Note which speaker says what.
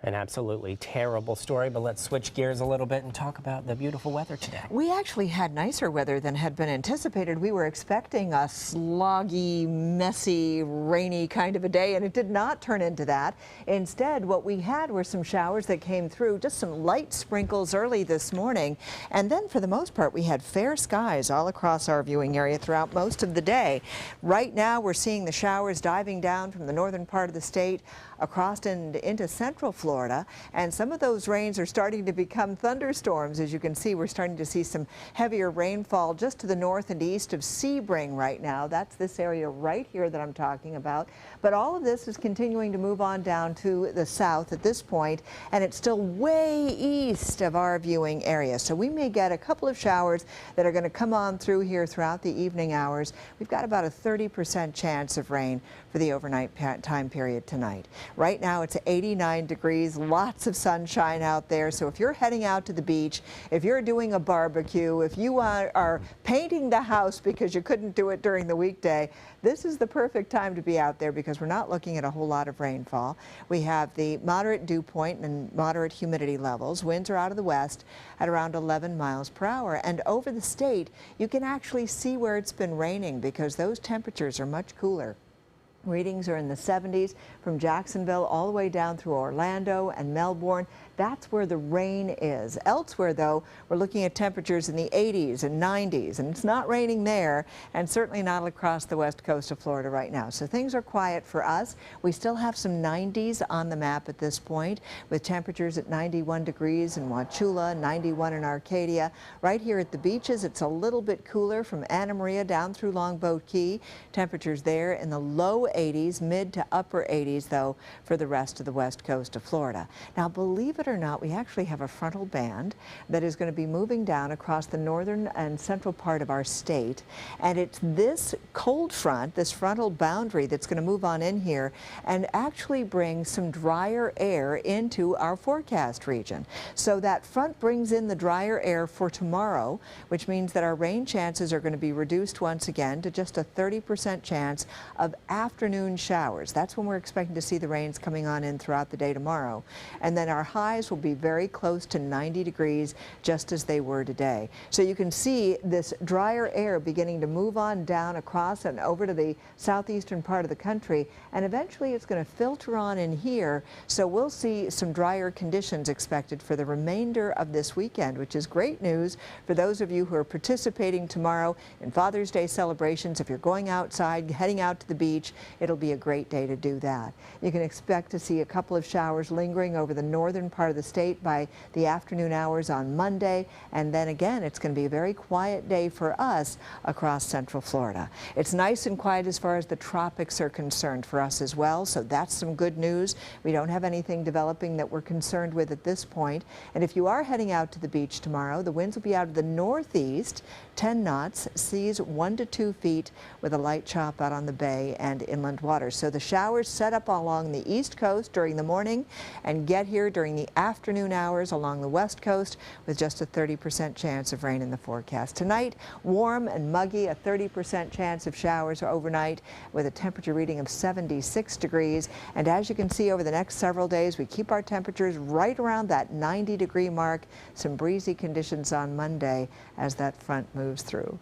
Speaker 1: An absolutely terrible story, but let's switch gears a little bit and talk about the beautiful weather today.
Speaker 2: We actually had nicer weather than had been anticipated. We were expecting a sloggy, messy, rainy kind of a day, and it did not turn into that. Instead, what we had were some showers that came through, just some light sprinkles early this morning. And then for the most part, we had fair skies all across our viewing area throughout most of the day. Right now, we're seeing the showers diving down from the northern part of the state across and into central Florida, and some of those rains are starting to become thunderstorms. As you can see, we're starting to see some heavier rainfall just to the north and east of Sebring right now. That's this area right here that I'm talking about. But all of this is continuing to move on down to the south at this point, and it's still way east of our viewing area. So we may get a couple of showers that are going to come on through here throughout the evening hours. We've got about a 30% chance of rain for the overnight time period tonight. Right now it's 89 degrees, lots of sunshine out there. So if you're heading out to the beach, if you're doing a barbecue, if you are painting the house because you couldn't do it during the weekday, this is the perfect time to be out there because we're not looking at a whole lot of rainfall. We have the moderate dew point and moderate humidity levels. Winds are out of the west at around 11 miles per hour. And over the state, you can actually see where it's been raining because those temperatures are much cooler. Readings are in the 70s from Jacksonville all the way down through Orlando and Melbourne. That's where the rain is. Elsewhere, though, we're looking at temperatures in the 80s and 90s, and it's not raining there, and certainly not across the west coast of Florida right now. So things are quiet for us. We still have some 90s on the map at this point, with temperatures at 91 degrees in Wauchula, 91 in Arcadia. Right here at the beaches, it's a little bit cooler from Anna Maria down through Longboat Key. Temperatures there in the low 80s, mid to upper 80s, though, for the rest of the west coast of Florida. Now, believe it or not, we actually have a frontal band that is going to be moving down across the northern and central part of our state. And it's this cold front, this frontal boundary, that's going to move on in here and actually bring some drier air into our forecast region. So that front brings in the drier air for tomorrow, which means that our rain chances are going to be reduced once again to just a 30% chance of afternoon showers. That's when we're expecting to see the rains coming on in throughout the day tomorrow. And then our highs will be very close to 90 degrees, just as they were today. So you can see this drier air beginning to move on down across and over to the southeastern part of the country, and eventually it's going to filter on in here. So we'll see some drier conditions expected for the remainder of this weekend, which is great news for those of you who are participating tomorrow in Father's Day celebrations. If you're going outside, heading out to the beach, it'll be a great day to do that. You can expect to see a couple of showers lingering over the northern part of the state by the afternoon hours on Monday, and then again it's going to be a very quiet day for us across central Florida. It's nice and quiet as far as the tropics are concerned for us as well, so that's some good news. We don't have anything developing that we're concerned with at this point. And if you are heading out to the beach tomorrow, the winds will be out of the northeast, 10 knots, seas 1 to 2 feet, with a light chop out on the bay and inland waters. So the showers set up along the east coast during the morning and get here during the afternoon hours along the west coast, with just a 30% chance of rain in the forecast. Tonight, warm and muggy, a 30% chance of showers overnight with a temperature reading of 76 degrees. And as you can see, over the next several days, we keep our temperatures right around that 90-degree mark. Some breezy conditions on Monday as that front moves through.